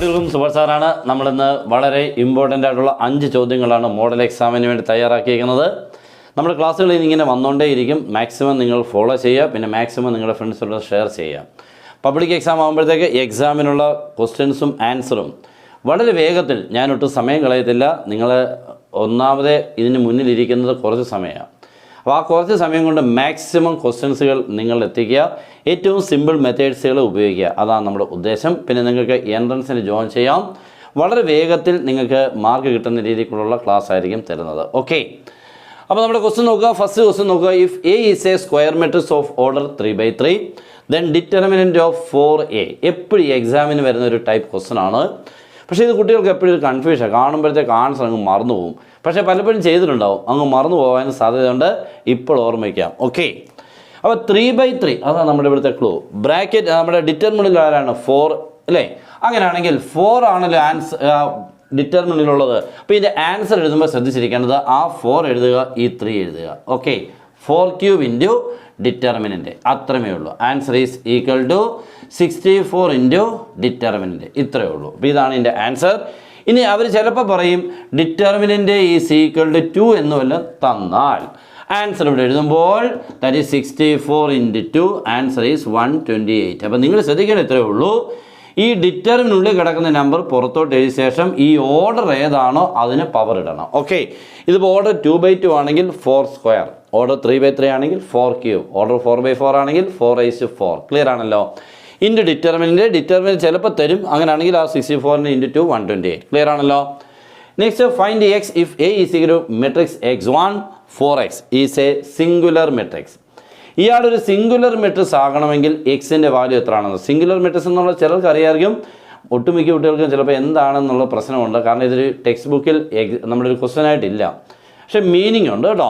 കുട്ടികൾക്കും സുബർ സാറാണ്. നമ്മളിന്ന് വളരെ ഇമ്പോർട്ടൻ്റ് ആയിട്ടുള്ള 5 ചോദ്യങ്ങളാണ് മോഡൽ എക്സാമിന് വേണ്ടി തയ്യാറാക്കിയിരിക്കുന്നത്. നമ്മുടെ ക്ലാസ്സുകളിൽ ഇങ്ങനെ വന്നുകൊണ്ടേയിരിക്കും. മാക്സിമം നിങ്ങൾ ഫോളോ ചെയ്യുക, പിന്നെ മാക്സിമം നിങ്ങളുടെ ഫ്രണ്ട്സിനോട് ഷെയർ ചെയ്യുക. പബ്ലിക് എക്സാം ആകുമ്പോഴത്തേക്ക് എക്സാമിനുള്ള ക്വസ്റ്റ്യൻസും ആൻസറും വളരെ വേഗത്തിൽ, ഞാനൊട്ടും സമയം കളയത്തില്ല. നിങ്ങൾ ഒന്നാമത് ഇതിന് മുന്നിലിരിക്കുന്നത് കുറച്ച് സമയമാണ്. അപ്പോൾ ആ കുറച്ച് സമയം കൊണ്ട് മാക്സിമം ക്വസ്റ്റ്യൻസുകൾ നിങ്ങൾ എത്തിക്കുക, ഏറ്റവും സിമ്പിൾ മെത്തേഡ്സുകൾ ഉപയോഗിക്കുക. അതാണ് നമ്മുടെ ഉദ്ദേശം. പിന്നെ നിങ്ങൾക്ക് എൻട്രൻസിന് ജോയിൻ ചെയ്യാം. വളരെ വേഗത്തിൽ നിങ്ങൾക്ക് മാർക്ക് കിട്ടുന്ന രീതിക്കുള്ള ക്ലാസ് ആയിരിക്കും തരുന്നത്. ഓക്കെ, അപ്പോൾ നമ്മുടെ ക്വസ്റ്റ്യൻ നോക്കുക. ഫസ്റ്റ് ക്വസ്റ്റ്യൻ നോക്കുക. If A is A square matrix of order 3/3 then determinant of 4a. എപ്പോഴും എക്സാമിന് വരുന്ന ഒരു ടൈപ്പ് ക്വസ്റ്റ്യൻ ആണ്. പക്ഷേ ഇത് കുട്ടികൾക്ക് എപ്പോഴും ഒരു കൺഫ്യൂഷൻ, കാണുമ്പോഴത്തേക്ക് ആൻസർ അങ്ങ് മറന്നു പോകും. പക്ഷേ പലപ്പോഴും ചെയ്തിട്ടുണ്ടാവും, അങ്ങ് മറന്നു പോകാനും സാധ്യതയുണ്ട്. ഇപ്പോൾ ഓർമ്മിക്കാം. ഓക്കെ, അപ്പോൾ 3/3 അതാണ് നമ്മുടെ ഇവിടുത്തെ ക്ലൂ. ബ്രാക്കറ്റ് നമ്മുടെ ഡിറ്റർമിനൽ ആരാണ്? 4 അല്ലേ? അങ്ങനെയാണെങ്കിൽ 4 ആണല്ലോ ആൻസർ ഡിറ്റർമിനലുള്ളത്. അപ്പോൾ ഇതിൻ്റെ ആൻസർ എഴുതുമ്പോൾ ശ്രദ്ധിച്ചിരിക്കേണ്ടത് ആ 4 എഴുതുക, ഈ 3 എഴുതുക. ഓക്കെ, 4³ ഇൻറ്റു ഡിറ്റർമിനൻ്റ്, അത്രമേ ഉള്ളൂ. Answer is equal to 64 into determinant, ഇത്രയേ ഉള്ളൂ. അപ്പോൾ ഇതാണ് ഇതിൻ്റെ ആൻസർ. ഇനി അവർ ചിലപ്പോൾ പറയും ഡിറ്റർമിനൻ്റ് ഈസ് ഈക്വൽ ടു 2 എന്ന് വല്ലതും തന്നാൽ ആൻസർ ഇവിടെ എഴുതുമ്പോൾ that is 64 into 2, answer is 128. അപ്പോൾ നിങ്ങൾ ശ്രദ്ധിക്കേണ്ടത് ഇത്രയേ ഉള്ളൂ. ഈ ഡിറ്റർമിനുള്ളിൽ കിടക്കുന്ന നമ്പർ പുറത്തോട്ട് എഴുതിയ ശേഷം ഈ ഓർഡർ ഏതാണോ അതിന് പവർ ഇടണം. ഓക്കെ, ഇതിപ്പോൾ ഓർഡർ 2/2 ആണെങ്കിൽ 4², ഓർഡർ 3/3 ആണെങ്കിൽ 4³ ഓർഡർ 4/4 ആണെങ്കിൽ 4⁴. ക്ലിയർ ആണല്ലോ? ഇൻറ്റു ഡിറ്റർമിനൻ്റ് ചിലപ്പോൾ തരും. അങ്ങനെയാണെങ്കിൽ ആ 64 ഇൻറ്റു 2 128. ക്ലിയർ ആണല്ലോ? Next, find x if A is equal to matrix x1 4x is a singular matrix. ഇയാളൊരു സിംഗുലർ മെട്രിക്സ് ആകണമെങ്കിൽ എക്സിൻ്റെ വാല്യൂ എത്ര ആണെന്ന്. സിംഗുലർ മെട്രിക്സ് എന്നുള്ള ചിലർക്ക് അറിയാമായിരിക്കും, ഒട്ടുമിക്ക കുട്ടികൾക്കും ചിലപ്പോൾ എന്താണെന്നുള്ള പ്രശ്നമുണ്ട്. കാരണം ഇതൊരു ടെക്സ്റ്റ് ബുക്കിൽ നമ്മുടെ ഒരു ക്വസ്റ്റ്യൻ ആയിട്ടില്ല, പക്ഷെ മീനിങ് ഉണ്ട് കേട്ടോ.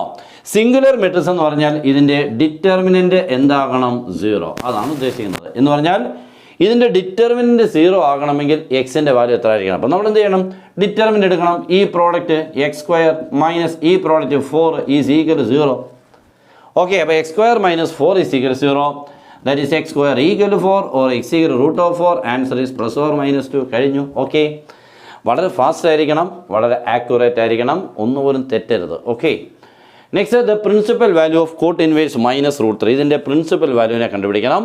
സിംഗുലർ മെട്രിക്സ് എന്ന് പറഞ്ഞാൽ ഇതിൻ്റെ ഡിറ്റർമിനൻ്റ് എന്താകണം? 0. അതാണ് ഉദ്ദേശിക്കുന്നത്. എന്ന് പറഞ്ഞാൽ ഇതിൻ്റെ ഡിറ്റർമിനൻ്റ് 0 ആകണമെങ്കിൽ എക്സിൻ്റെ വാല്യൂ എത്ര ആയിരിക്കണം? അപ്പോൾ നമ്മൾ എന്ത് ചെയ്യണം? ഡിറ്റർമിനൻ്റ് എടുക്കണം. ഈ പ്രോഡക്റ്റ് x² മൈനസ് ഈ product 4 is equal to 0. Okay, അപ്പോൾ x² minus 4 is equal to 0. That is x² equal to 4 or x equal √4. Answer is +or-2. കഴിഞ്ഞു. ഓക്കെ, വളരെ ഫാസ്റ്റ് ആയിരിക്കണം, വളരെ ആക്യുറേറ്റ് ആയിരിക്കണം, ഒന്നുപോലും തെറ്റരുത്. Okay, next, the principal value of cot inverse minus √3. ഇതിൻ്റെ principal വാല്യൂവിനെ കണ്ടുപിടിക്കണം.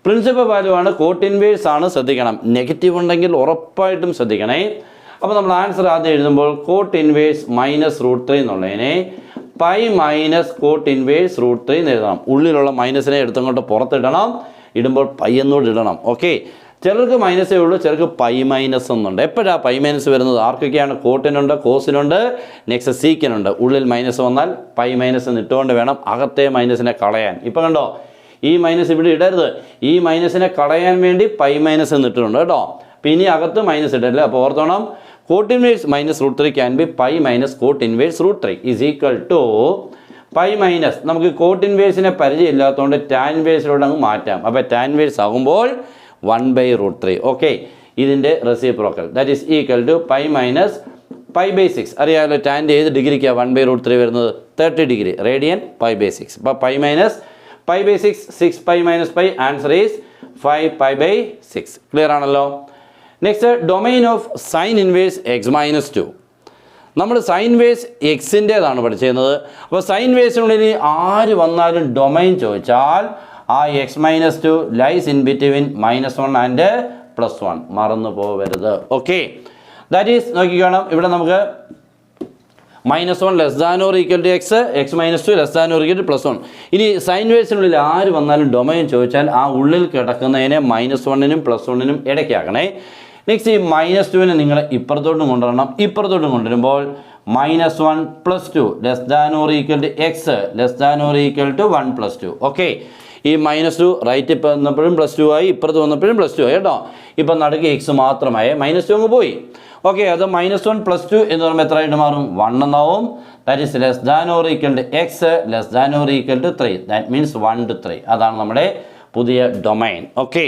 പ്രിൻസിപ്പൽ വാല്യൂ ആണ്, കോട്ട് ഇൻവേഴ്സ് ആണ്. ശ്രദ്ധിക്കണം, നെഗറ്റീവ് ഉണ്ടെങ്കിൽ ഉറപ്പായിട്ടും ശ്രദ്ധിക്കണേ. അപ്പോൾ നമ്മൾ ആൻസർ ആദ്യം എഴുതുമ്പോൾ കോട്ട് ഇൻവേഴ്സ് മൈനസ് √3 എന്നുള്ളതിനെ പൈ മൈനസ് കോട്ട് ഇൻവേഴ്സ് √3 എന്ന് എഴുതണം. ഉള്ളിലുള്ള മൈനസിനെ എടുത്തങ്ങോട്ട് പുറത്തിടണം, ഇടുമ്പോൾ പൈ എന്നോട് ഇടണം. ഓക്കെ, ചിലർക്ക് മൈനസേ ഉള്ളൂ, ചിലർക്ക് പൈ മൈനസ് ഒന്നുണ്ട്. എപ്പോഴാണ് പൈ മൈനസ് വരുന്നത്? ആർക്കൊക്കെയാണ്? കോട്ടിനുണ്ട്, കോസിനുണ്ട്, നെക്സ്റ്റ് സീക്കിനുണ്ട്. ഉള്ളിൽ മൈനസ് വന്നാൽ പൈ മൈനസ് ഇട്ടുകൊണ്ട് വേണം അകത്തെ മൈനസിനെ കളയാൻ. ഇപ്പം കണ്ടോ, ഈ മൈനസ് ഇവിടെ ഇടരുത്. ഈ മൈനസിനെ കളയാൻ വേണ്ടി പൈ മൈനസ് ഇട്ടിട്ടുണ്ട് കേട്ടോ. പിന്നെ അകത്ത് മൈനസ് ഇടരുത്. അപ്പോൾ ഓർത്തോണം, cot inverse minus √3 can be pi minus cot inverse √3 is equal to pi minus, നമുക്ക് കോട്ട് ഇൻവേഴ്സിനെ പരിചയമില്ലാത്തതുകൊണ്ട് ടാൻ ഇൻവേഴ്സിലോട്ട് അങ്ങ് മാറ്റാം. അപ്പോൾ ടാൻ ഇൻവേഴ്സ് ആകുമ്പോൾ 1/√3. ഓക്കെ, ഇതിൻ്റെ reciprocal that is equal to pi minus π/6. അറിയാമല്ലോ, ടാൻ്റെ ഏത് ഡിഗ്രിക്കാണ് 1/√3 വരുന്നത്? 30 ഡിഗ്രി. റേഡിയൻ π/6. അപ്പോൾ pi minus π/6, 6π minus pi, answer is 5π/6. Clear ആണല്ലോ? Next, domain of sine inverse x-2. നമ്മൾ സൈൻ വേഴ്സ് എക്സിൻ്റേതാണ് പഠിച്ചിരുന്നത്. അപ്പോൾ സൈൻ വേഴ്സിനുള്ളിൽ ആര് വന്നാലും ഡൊമൈൻ ചോദിച്ചാൽ ആ x-2 lies in between -1 and +1. മറന്നു പോകരുത്. ഓക്കെ, ദാറ്റ് ഈസ് നോക്കിക്കോണം. ഇവിടെ നമുക്ക് -1 less than or equal to x, x-2 less than or equal to +1. ഇനി സൈൻ വേഴ്സിനുള്ളിൽ ആര് വന്നാലും ഡൊമൈൻ ചോദിച്ചാൽ ആ ഉള്ളിൽ കിടക്കുന്നതിനെ -1നും +1നും ഇടയ്ക്കാക്കണേ. നെക്സ്റ്റ്, ഈ -2നെ നിങ്ങൾ ഇപ്പുറത്തോട്ടും കൊണ്ടുവരണം. ഇപ്പുറത്തോട്ടും കൊണ്ടുവരുമ്പോൾ -1 +2 less than or equal to x less than or equal to 1 + 2. Okay, ഈ -2 റൈറ്റ് ഇപ്പം വന്നപ്പോഴും +2 ആയി, ഇപ്പുറത്ത് വന്നപ്പോഴും +2 ആയി കേട്ടോ. ഇപ്പം നടുക്ക് x മാത്രമായി, -2 അങ്ങ് പോയി. ഓക്കെ, അത് -1 +2 എന്ന് പറയുമ്പോൾ എത്രയായിട്ട് മാറും? 1 എന്നാവും. That is less than or equal to x less than or equal to 3. That means 1 to 3. അതാണ് നമ്മുടെ പുതിയ domain. Okay,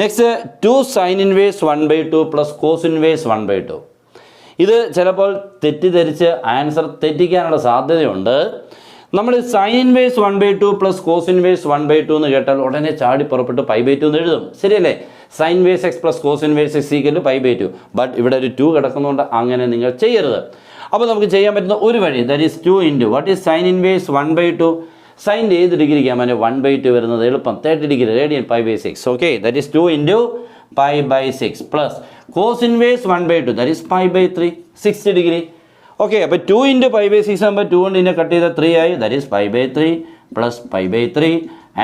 next, 2 sine inverse 1/2 plus cos inverse 1/2. ഇത് ചിലപ്പോൾ തെറ്റിദ്ധരിച്ച് ആൻസർ തെറ്റിക്കാനുള്ള സാധ്യതയുണ്ട്. നമ്മൾ sine inverse 1/2 plus cos inverse 1/2 എന്ന് കേട്ടാൽ ഉടനെ ചാടി പുറപ്പെട്ട് π/2 എന്ന് എഴുതും, ശരിയല്ലേ? Sine inverse x plus cos inverse x equal π/2. But ഇവിടെ ഒരു 2 കിടക്കുന്നതുകൊണ്ട് അങ്ങനെ നിങ്ങൾ ചെയ്യരുത്. അപ്പോൾ നമുക്ക് ചെയ്യാൻ പറ്റുന്ന ഒരു വഴി, that is 2 into what is sine inverse 1/2. സൈൻ്റെ ഏത് ഡിഗ്രിക്കാണ് അവന് 1/2 വരുന്നത്? എളുപ്പം 30 degree, radian π/6. Okay, that is 2 into π/6 plus cos inverse 1/2 that is π/3, 60 degree. Okay, അപ്പോൾ 2 ഇൻറ്റു π/6 ആകുമ്പോൾ 2 കൊണ്ട് ഇതിനെ കട്ട് ചെയ്താൽ 3 ആയി, that is π/3 plus π/3.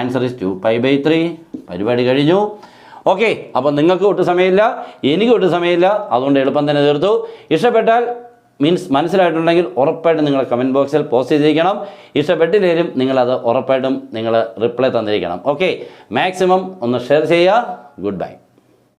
Answer is 2π/3. പരിപാടി കഴിഞ്ഞു. ഓക്കെ, അപ്പോൾ നിങ്ങൾക്ക് ഒട്ടും സമയമില്ല, എനിക്ക് ഒട്ടും സമയമില്ല, അതുകൊണ്ട് എളുപ്പം തന്നെ തീർത്തു. ഇഷ്ടപ്പെട്ടാൽ മനസ്സിലായിട്ടുണ്ടെങ്കിൽ ഉറപ്പായിട്ടും നിങ്ങൾ കമൻറ്റ് ബോക്സിൽ പോസ്റ്റ് ചെയ്തിരിക്കണം. ഇഷ്ടപ്പെട്ടില്ലെങ്കിലും നിങ്ങളത് ഉറപ്പായിട്ടും നിങ്ങൾ റിപ്ലൈ തന്നിരിക്കണം. ഓക്കെ, മാക്സിമം ഒന്ന് ഷെയർ ചെയ്യുക. Good bye.